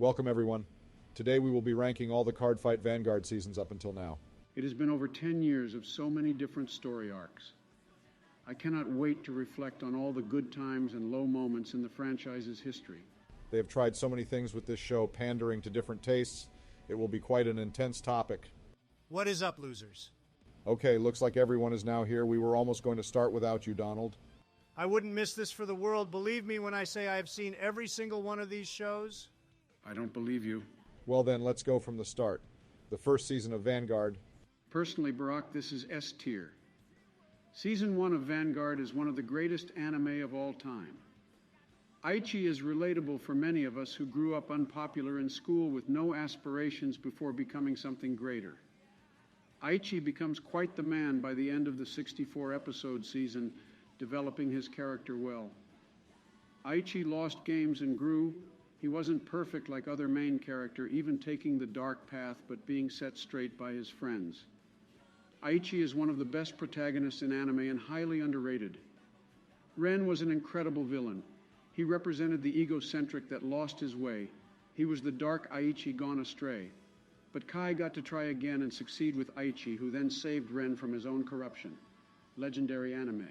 Welcome everyone. Today we will be ranking all the Cardfight Vanguard seasons up until now. It has been over 10 years of so many different story arcs. I cannot wait to reflect on all the good times and low moments in the franchise's history. They have tried so many things with this show, pandering to different tastes. It will be quite an intense topic. What is up, losers? Okay, looks like everyone is now here. We were almost going to start without you, Donald. I wouldn't miss this for the world. Believe me when I say I have seen every single one of these shows. I don't believe you. Well then, let's go from the start. The first season of Vanguard. Personally, Barack, this is S tier. Season 1 of Vanguard is one of the greatest anime of all time. Aichi is relatable for many of us who grew up unpopular in school with no aspirations before becoming something greater. Aichi becomes quite the man by the end of the 64-episode season, developing his character well. Aichi lost games and grew. He wasn't perfect like other main character, even taking the dark path, but being set straight by his friends. Aichi is one of the best protagonists in anime and highly underrated. Ren was an incredible villain. He represented the egocentric that lost his way. He was the dark Aichi gone astray. But Kai got to try again and succeed with Aichi, who then saved Ren from his own corruption. Legendary anime.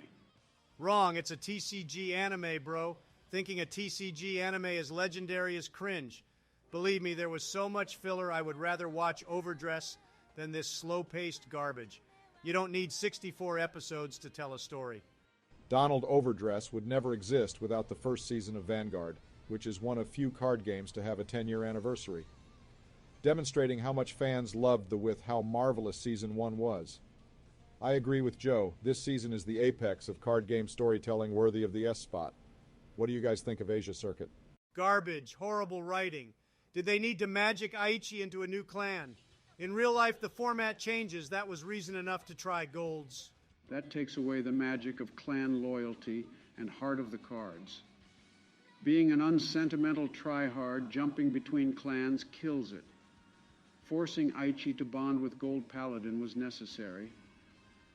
Wrong, it's a TCG anime, bro. Thinking a TCG anime is legendary is cringe. Believe me, there was so much filler I would rather watch OverDress than this slow-paced garbage. You don't need 64 episodes to tell a story. Donald OverDress would never exist without the first season of Vanguard, which is one of few card games to have a 10-year anniversary, demonstrating how much fans loved how marvelous Season 1 was. I agree with Joe. This season is the apex of card game storytelling worthy of the S spot. What do you guys think of Asia Circuit? Garbage, horrible writing. Did they need to magic Aichi into a new clan? In real life, the format changes. That was reason enough to try golds. That takes away the magic of clan loyalty and heart of the cards. Being an unsentimental tryhard jumping between clans kills it. Forcing Aichi to bond with Gold Paladin was necessary.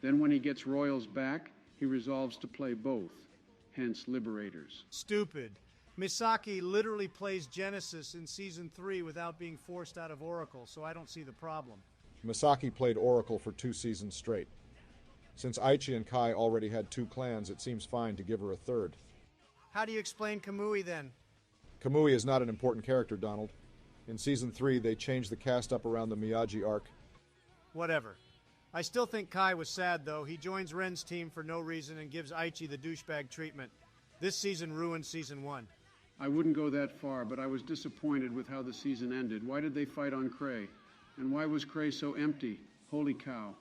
Then when he gets Royals back, he resolves to play both, hence Liberators. Stupid. Misaki literally plays Genesis in Season 3 without being forced out of Oracle, so I don't see the problem. Misaki played Oracle for 2 seasons straight. Since Aichi and Kai already had 2 clans, it seems fine to give her a third. How do you explain Kamui then? Kamui is not an important character, Donald. In Season 3, they changed the cast up around the Miyagi arc. Whatever. I still think Kai was sad, though. He joins Ren's team for no reason and gives Aichi the douchebag treatment. This season ruined Season 1. I wouldn't go that far, but I was disappointed with how the season ended. Why did they fight on Cray? And why was Cray so empty? Holy cow.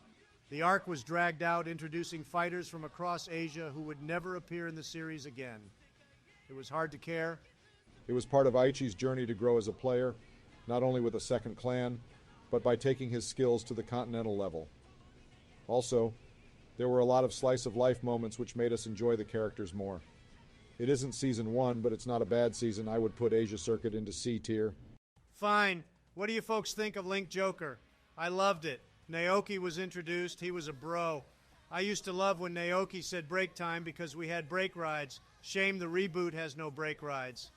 The arc was dragged out, introducing fighters from across Asia who would never appear in the series again. It was hard to care. It was part of Aichi's journey to grow as a player, not only with a second clan, but by taking his skills to the continental level. Also, there were a lot of slice-of-life moments which made us enjoy the characters more. It isn't Season 1, but it's not a bad season. I would put Asia Circuit into C tier. Fine. What do you folks think of Link Joker? I loved it. Naoki was introduced. He was a bro. I used to love when Naoki said break time because we had break rides. Shame the reboot has no break rides.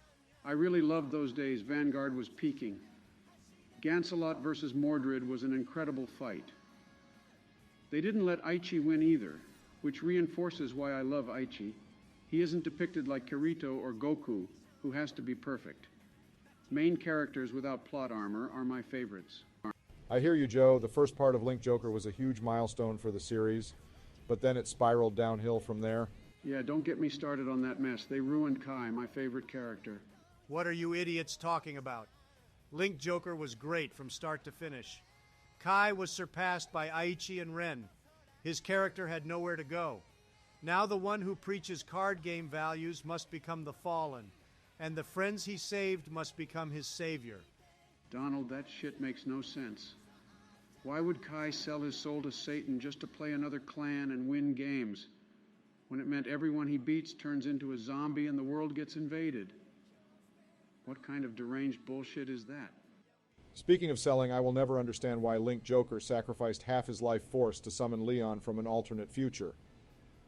I really loved those days. Vanguard was peaking. Gancelot versus Mordred was an incredible fight. They didn't let Aichi win either, which reinforces why I love Aichi. He isn't depicted like Kirito or Goku, who has to be perfect. Main characters without plot armor are my favorites. I hear you, Joe. The first part of Link Joker was a huge milestone for the series, but then it spiraled downhill from there. Yeah, don't get me started on that mess. They ruined Kai, my favorite character. What are you idiots talking about? Link Joker was great from start to finish. Kai was surpassed by Aichi and Ren. His character had nowhere to go. Now the one who preaches card game values must become the fallen, and the friends he saved must become his savior. Donald, that shit makes no sense. Why would Kai sell his soul to Satan just to play another clan and win games, when it meant everyone he beats turns into a zombie and the world gets invaded? What kind of deranged bullshit is that? Speaking of selling, I will never understand why Link Joker sacrificed half his life force to summon Leon from an alternate future.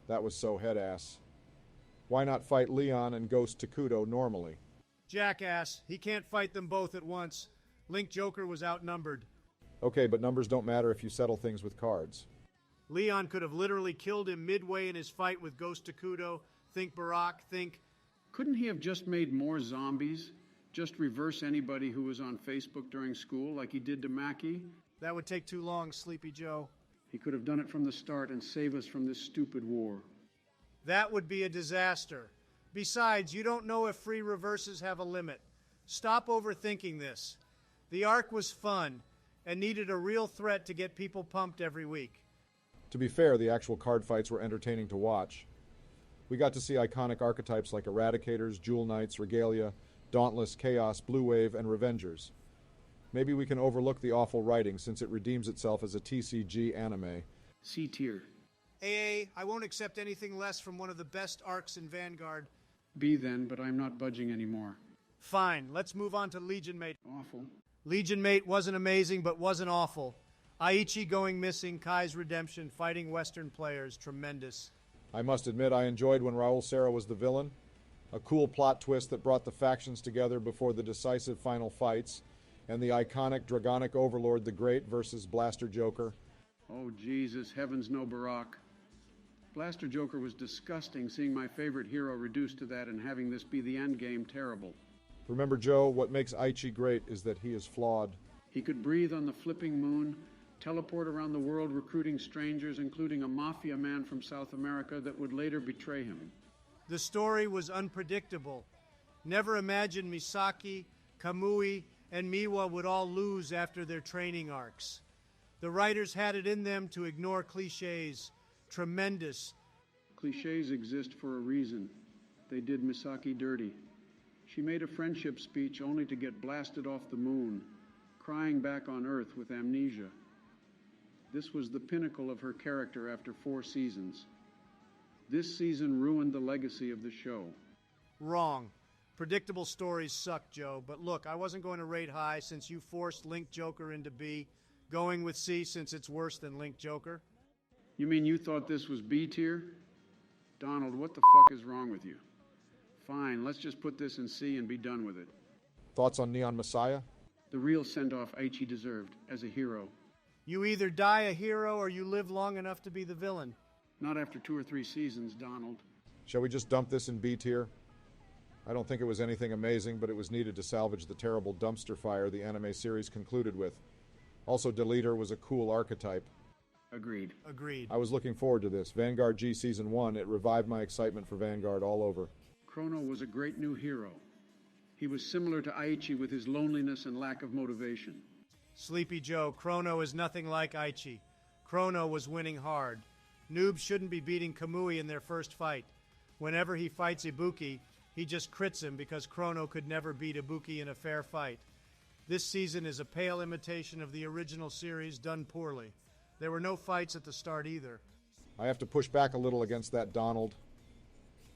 That was so head-ass. Why not fight Leon and Ghost Takuto normally? Jackass. He can't fight them both at once. Link Joker was outnumbered. Okay, but numbers don't matter if you settle things with cards. Leon could have literally killed him midway in his fight with Ghost Takudo. Think Barack, think... Couldn't he have just made more zombies? Just reverse anybody who was on Facebook during school like he did to Mackie? That would take too long, Sleepy Joe. He could have done it from the start and save us from this stupid war. That would be a disaster. Besides, you don't know if free reverses have a limit. Stop overthinking this. The arc was fun and needed a real threat to get people pumped every week. To be fair, the actual card fights were entertaining to watch. We got to see iconic archetypes like Eradicators, Jewel Knights, Regalia, Dauntless, Chaos, Blue Wave, and Revengers. Maybe we can overlook the awful writing since it redeems itself as a TCG anime. C tier. AA, I won't accept anything less from one of the best arcs in Vanguard. B then, but I'm not budging anymore. Fine, let's move on to Legion Mate. Awful. Legion Mate wasn't amazing, but wasn't awful. Aichi going missing, Kai's redemption, fighting Western players, tremendous. I must admit I enjoyed when Raul Serra was the villain. A cool plot twist that brought the factions together before the decisive final fights, and the iconic Dragonic Overlord the Great versus Blaster Joker. Oh, Jesus, heavens no Barack. Blaster Joker was disgusting, seeing my favorite hero reduced to that and having this be the endgame terrible. Remember, Joe, what makes Aichi great is that he is flawed. He could breathe on the flipping moon, teleport around the world recruiting strangers, including a mafia man from South America that would later betray him. The story was unpredictable. Never imagined Misaki, Kamui, and Miwa would all lose after their training arcs. The writers had it in them to ignore cliches. Tremendous. Cliches exist for a reason. They did Misaki dirty. She made a friendship speech only to get blasted off the moon, crying back on Earth with amnesia. This was the pinnacle of her character after 4 seasons. This season ruined the legacy of the show. Wrong. Predictable stories suck, Joe. But look, I wasn't going to rate high since you forced Link Joker into B. Going with C since it's worse than Link Joker. You mean you thought this was B tier? Donald, what the fuck is wrong with you? Fine, let's just put this in C and be done with it. Thoughts on Neon Messiah? The real send-off Aichi deserved, as a hero. You either die a hero or you live long enough to be the villain. Not after 2 or 3 seasons, Donald. Shall we just dump this in B tier? I don't think it was anything amazing, but it was needed to salvage the terrible dumpster fire the anime series concluded with. Also, Deleter was a cool archetype. Agreed. Agreed. I was looking forward to this. Vanguard G Season One, it revived my excitement for Vanguard all over. Chrono was a great new hero. He was similar to Aichi with his loneliness and lack of motivation. Sleepy Joe, Chrono is nothing like Aichi. Chrono was winning hard. Noobs shouldn't be beating Kamui in their first fight. Whenever he fights Ibuki, he just crits him because Chrono could never beat Ibuki in a fair fight. This season is a pale imitation of the original series done poorly. There were no fights at the start either. I have to push back a little against that, Donald.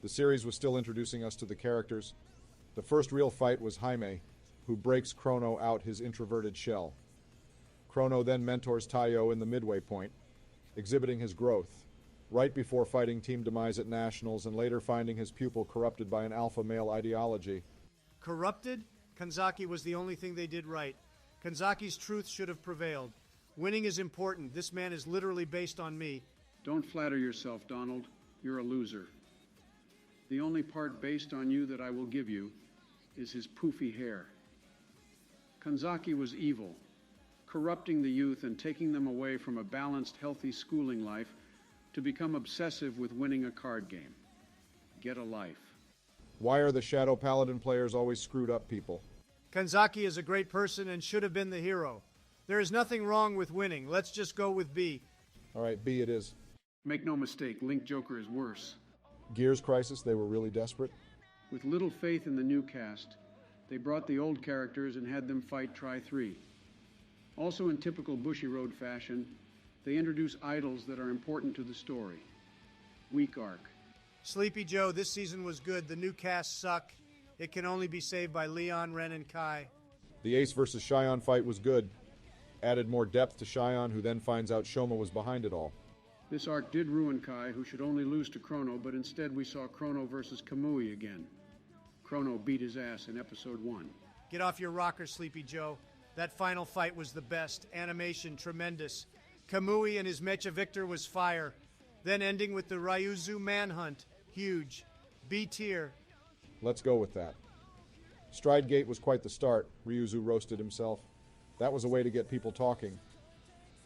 The series was still introducing us to the characters. The first real fight was Jaime, who breaks Chrono out his introverted shell. Chrono then mentors Taiyo in the midway point, exhibiting his growth, right before fighting Team Demise at Nationals and later finding his pupil corrupted by an alpha male ideology. Corrupted? Kanzaki was the only thing they did right. Kanzaki's truth should have prevailed. Winning is important. This man is literally based on me. Don't flatter yourself, Donald. You're a loser. The only part based on you that I will give you is his poofy hair. Kanzaki was evil, corrupting the youth and taking them away from a balanced, healthy schooling life to become obsessive with winning a card game. Get a life. Why are the Shadow Paladin players always screwed up people? Kanzaki is a great person and should have been the hero. There is nothing wrong with winning. Let's just go with B. All right, B it is. Make no mistake, Link Joker is worse. Gears Crisis, they were really desperate. With little faith in the new cast, they brought the old characters and had them fight Tri-3. Also in typical Bushiroad fashion, they introduce idols that are important to the story. Weak arc. Sleepy Joe, this season was good. The new cast suck. It can only be saved by Leon, Ren, and Kai. The Ace versus Shion fight was good. Added more depth to Shion, who then finds out Shoma was behind it all. This arc did ruin Kai, who should only lose to Chrono, but instead we saw Chrono versus Kamui again. Chrono beat his ass in episode 1. Get off your rocker, Sleepy Joe. That final fight was the best. Animation, tremendous. Kamui and his Mecha Victor was fire. Then ending with the Ryuzu manhunt. Huge. B tier. Let's go with that. Stride Gate was quite the start. Ryuzu roasted himself. That was a way to get people talking.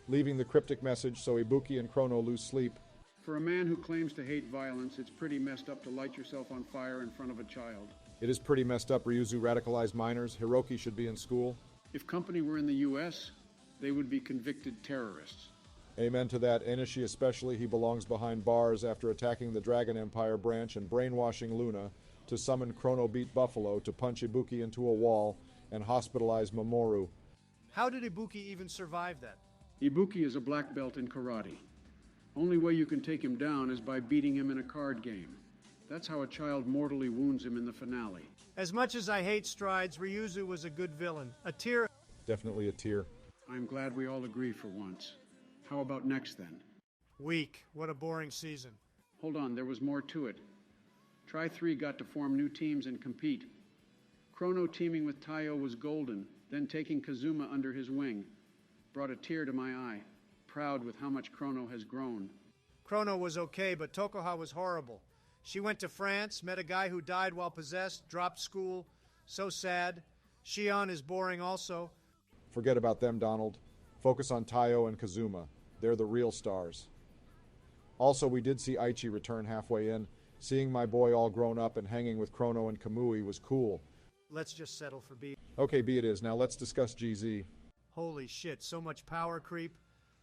Leaving the cryptic message so Ibuki and Chrono lose sleep. For a man who claims to hate violence, it's pretty messed up to light yourself on fire in front of a child. It is pretty messed up Ryuzu radicalized minors. Hiroki should be in school. If company were in the U.S., they would be convicted terrorists. Amen to that. Enishi especially, he belongs behind bars after attacking the Dragon Empire branch and brainwashing Luna to summon Chrono Beat Buffalo to punch Ibuki into a wall and hospitalize Mamoru. How did Ibuki even survive that? Ibuki is a black belt in karate. Only way you can take him down is by beating him in a card game. That's how a child mortally wounds him in the finale. As much as I hate Strides, Ryuzu was a good villain. A tier. Definitely a tier. I'm glad we all agree for once. How about next then? Weak. What a boring season. Hold on, there was more to it. Tri-3 got to form new teams and compete. Chrono teaming with Taiyo was golden, then taking Kazuma under his wing. Brought a tear to my eye, proud with how much Chrono has grown. Chrono was okay, but Tokoha was horrible. She went to France, met a guy who died while possessed, dropped school. So sad. Shion is boring also. Forget about them, Donald. Focus on Taiyo and Kazuma. They're the real stars. Also, we did see Aichi return halfway in. Seeing my boy all grown up and hanging with Chrono and Kamui was cool. Let's just settle for B. Okay, B it is. Now let's discuss GZ. Holy shit, so much power creep.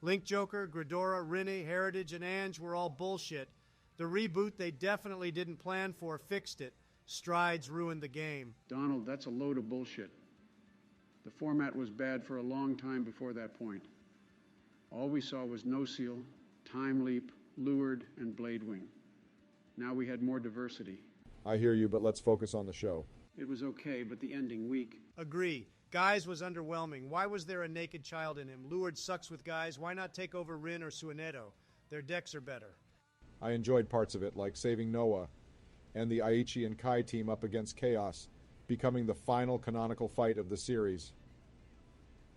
Link Joker, Gridora, Rinne, Heritage, and Ange were all bullshit. The reboot they definitely didn't plan for fixed it. Strides ruined the game. Donald, that's a load of bullshit. The format was bad for a long time before that point. All we saw was No Seal, Time Leap, Lured, and Blade Wing. Now we had more diversity. I hear you, but let's focus on the show. It was okay, but the ending weak. Agree. Guys was underwhelming. Why was there a naked child in him? Lured sucks with guys. Why not take over Rin or Sueneto? Their decks are better. I enjoyed parts of it, like saving Noah and the Aichi and Kai team up against Chaos, becoming the final canonical fight of the series.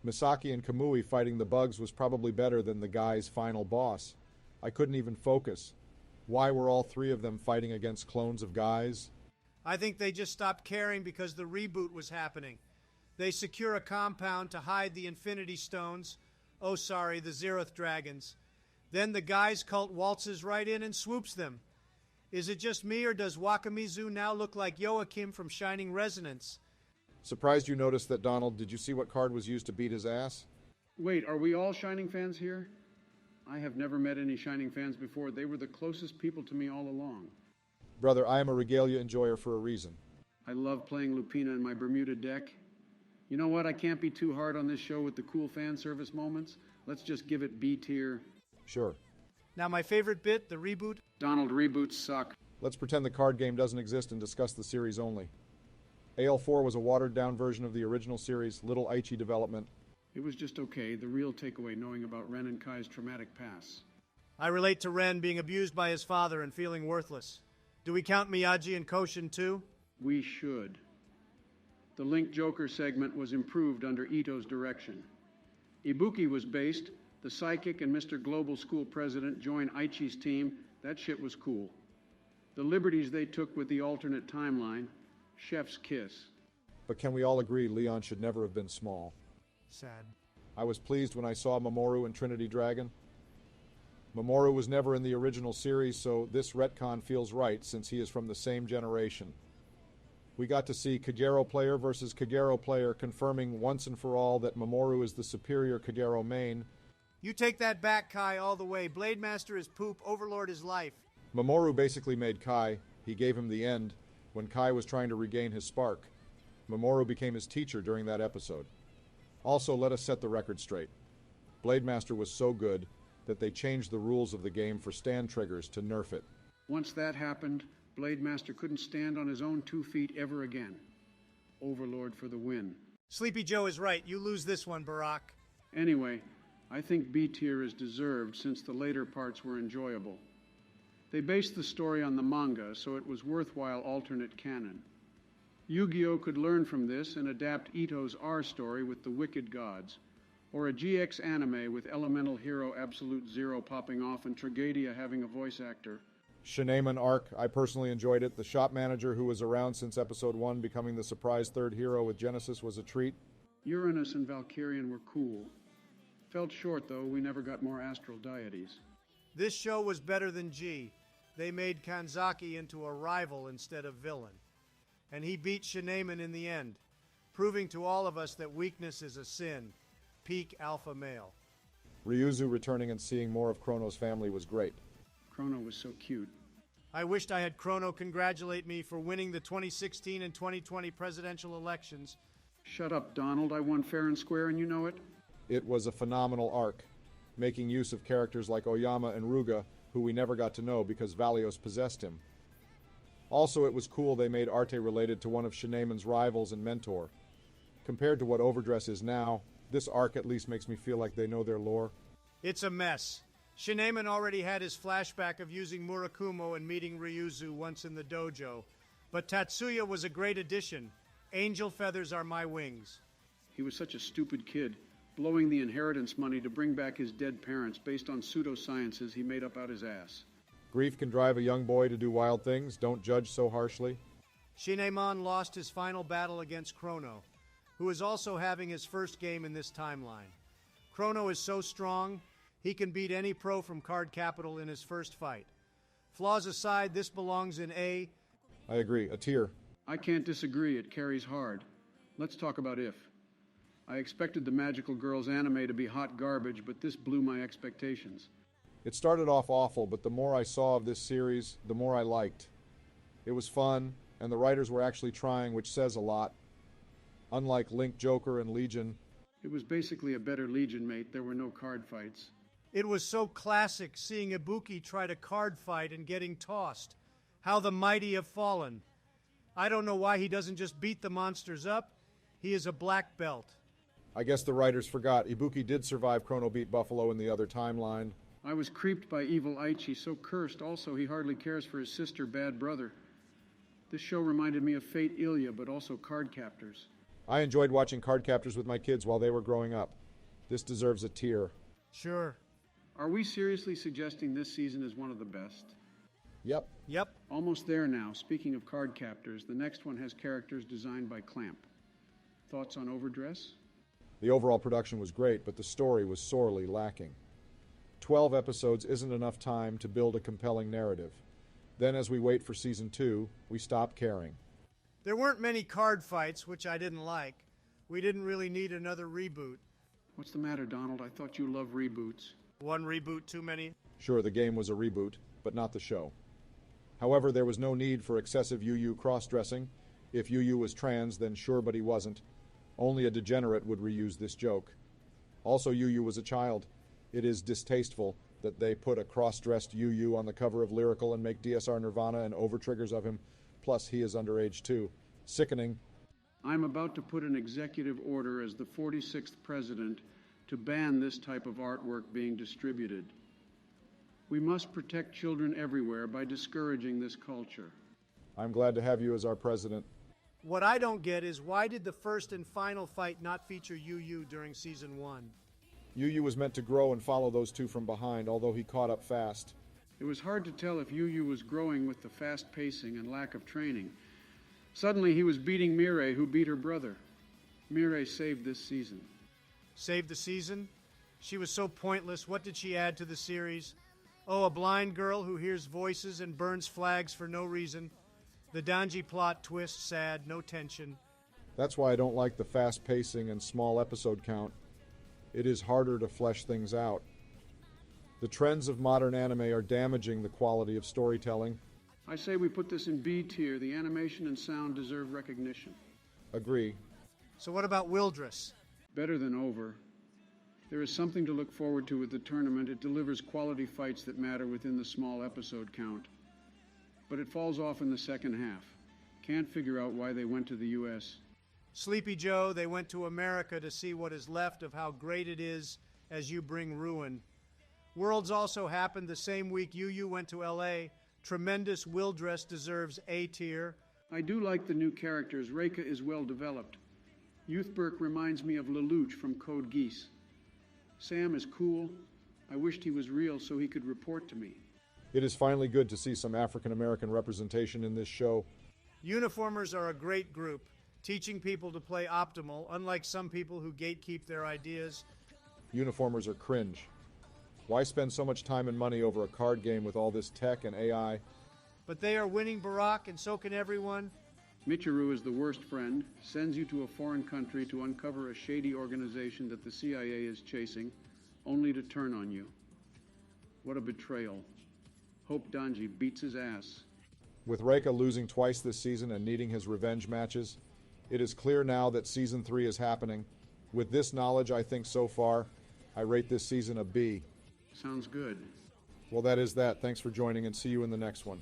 Misaki and Kamui fighting the bugs was probably better than the guy's final boss. I couldn't even focus. Why were all three of them fighting against clones of guys? I think they just stopped caring because the reboot was happening. They secure a compound to hide the Infinity Stones. Oh, sorry, the Zeroth Dragons. Then the guys cult waltzes right in and swoops them. Is it just me, or does Wakamizu now look like Joachim from Shining Resonance? Surprised you noticed that, Donald. Did you see what card was used to beat his ass? Wait, are we all Shining fans here? I have never met any Shining fans before. They were the closest people to me all along. Brother, I am a regalia enjoyer for a reason. I love playing Lupina in my Bermuda deck. You know what? I can't be too hard on this show with the cool fan service moments. Let's just give it B tier. Sure. Now my favorite bit, the reboot. Donald, reboots suck. Let's pretend the card game doesn't exist and discuss the series only. AL4 was a watered-down version of the original series, little Aichi development. It was just okay. The real takeaway knowing about Ren and Kai's traumatic past. I relate to Ren being abused by his father and feeling worthless. Do we count Miyagi and Koshin too? We should. The Link Joker segment was improved under Ito's direction. Ibuki was based. The Psychic and Mr. Global School President joined Aichi's team. That shit was cool. The liberties they took with the alternate timeline. Chef's kiss. But can we all agree Leon should never have been small? Sad. I was pleased when I saw Mamoru in Trinity Dragon. Mamoru was never in the original series, so this retcon feels right since he is from the same generation. We got to see Kagero player versus Kagero player confirming once and for all that Mamoru is the superior Kagero main. You take that back, Kai, all the way. Blade Master is poop, Overlord is life. Mamoru basically made Kai. He gave him the end when Kai was trying to regain his spark. Mamoru became his teacher during that episode. Also, let us set the record straight. Blade Master was so good that they changed the rules of the game for stand triggers to nerf it. Once that happened, Blade Master couldn't stand on his own 2 feet ever again. Overlord for the win. Sleepy Joe is right. You lose this one, Barack. Anyway, I think B tier is deserved since the later parts were enjoyable. They based the story on the manga, so it was worthwhile alternate canon. Yu-Gi-Oh! Could learn from this and adapt Ito's R story with the Wicked Gods, or a GX anime with Elemental Hero Absolute Zero popping off and Tragedia having a voice actor. Shinemon Arc, I personally enjoyed it. The shop manager who was around since episode 1 becoming the surprise third hero with Genesis was a treat. Uranus and Valkyrian were cool. Felt short, though. We never got more astral deities. This show was better than G. They made Kanzaki into a rival instead of villain. And he beat Shinemon in the end, proving to all of us that weakness is a sin. Peak alpha male. Ryuzu returning and seeing more of Chrono's family was great. Chrono was so cute. I wished I had Chrono congratulate me for winning the 2016 and 2020 presidential elections. Shut up, Donald. I won fair and square, and you know it. It was a phenomenal arc, making use of characters like Oyama and Ruga, who we never got to know because Valios possessed him. Also, it was cool they made Arte related to one of Shinemon's rivals and mentor. Compared to what OverDress is now, this arc at least makes me feel like they know their lore. It's a mess. Shinemon already had his flashback of using Murakumo and meeting Ryuzu once in the dojo, but Tatsuya was a great addition. Angel feathers are my wings. He was such a stupid kid, blowing the inheritance money to bring back his dead parents based on pseudosciences he made up out his ass. Grief can drive a young boy to do wild things. Don't judge so harshly. Shinemon lost his final battle against Chrono, who is also having his first game in this timeline. Chrono is so strong, he can beat any pro from Card Capital in his first fight. Flaws aside, this belongs in A. I agree, a tier. I can't disagree, it carries hard. Let's talk about If. I expected the Magical Girls anime to be hot garbage, but this blew my expectations. It started off awful, but the more I saw of this series, the more I liked. It was fun, and the writers were actually trying, which says a lot. Unlike Link, Joker, and Legion. It was basically a better Legion, mate. There were no card fights. It was so classic seeing Ibuki try to card fight and getting tossed. How the mighty have fallen. I don't know why he doesn't just beat the monsters up. He is a black belt. I guess the writers forgot. Ibuki did survive Chrono beat Buffalo in the other timeline. I was creeped by evil Aichi, so cursed. Also, he hardly cares for his sister, bad brother. This show reminded me of Fate Ilya, but also Card Captors. I enjoyed watching Card Captors with my kids while they were growing up. This deserves a tier. Sure. Are we seriously suggesting this season is one of the best? Yep. Almost there now. Speaking of Card Captors, the next one has characters designed by Clamp. Thoughts on OverDress? The overall production was great, but the story was sorely lacking. 12 episodes isn't enough time to build a compelling narrative. Then as we wait for season 2, we stop caring. There weren't many card fights, which I didn't like. We didn't really need another reboot. What's the matter, Donald? I thought you loved reboots. One reboot too many? Sure, the game was a reboot, but not the show. However, there was no need for excessive Yu cross-dressing. If Yu was trans, then sure, but he wasn't. Only a degenerate would reuse this joke. Also, Yu was a child. It is distasteful that they put a cross-dressed Yu on the cover of Lyrical and make DSR Nirvana and over-triggers of him. Plus, he is underage too. Sickening. I'm about to put an executive order as the 46th president to ban this type of artwork being distributed. We must protect children everywhere by discouraging this culture. I'm glad to have you as our president. What I don't get is why did the first and final fight not feature Yu during season 1? Yu was meant to grow and follow those two from behind, although he caught up fast. It was hard to tell if Yu was growing with the fast pacing and lack of training. Suddenly he was beating Mireille, who beat her brother. Mireille saved this season. Saved the season? She was so pointless. What did she add to the series? Oh, a blind girl who hears voices and burns flags for no reason. The Danji plot twist, sad, no tension. That's why I don't like the fast pacing and small episode count. It is harder to flesh things out. The trends of modern anime are damaging the quality of storytelling. I say we put this in B tier. The animation and sound deserve recognition. Agree. So what about Will+Dress? Better than Over. There is something to look forward to with the tournament. It delivers quality fights that matter within the small episode count. But it falls off in the second half. Can't figure out why they went to the U.S. Sleepy Joe, they went to America to see what is left of how great it is as you bring ruin. Worlds also happened the same week Yu went to L.A. Tremendous Will+Dress deserves A tier. I do like the new characters. Reika is well developed. Youthberg reminds me of Lelouch from Code Geass. Sam is cool. I wished he was real so he could report to me. It is finally good to see some African American representation in this show. Uniformers are a great group, teaching people to play optimal, unlike some people who gatekeep their ideas. Uniformers are cringe. Why spend so much time and money over a card game with all this tech and AI? But they are winning Barack, and so can everyone. Michiru is the worst friend, sends you to a foreign country to uncover a shady organization that the CIA is chasing, only to turn on you. What a betrayal. Hope Danji beats his ass. With Reika losing twice this season and needing his revenge matches, it is clear now that Season 3 is happening. With this knowledge, I think so far, I rate this season a B. Sounds good. Well, that is that. Thanks for joining, and see you in the next one.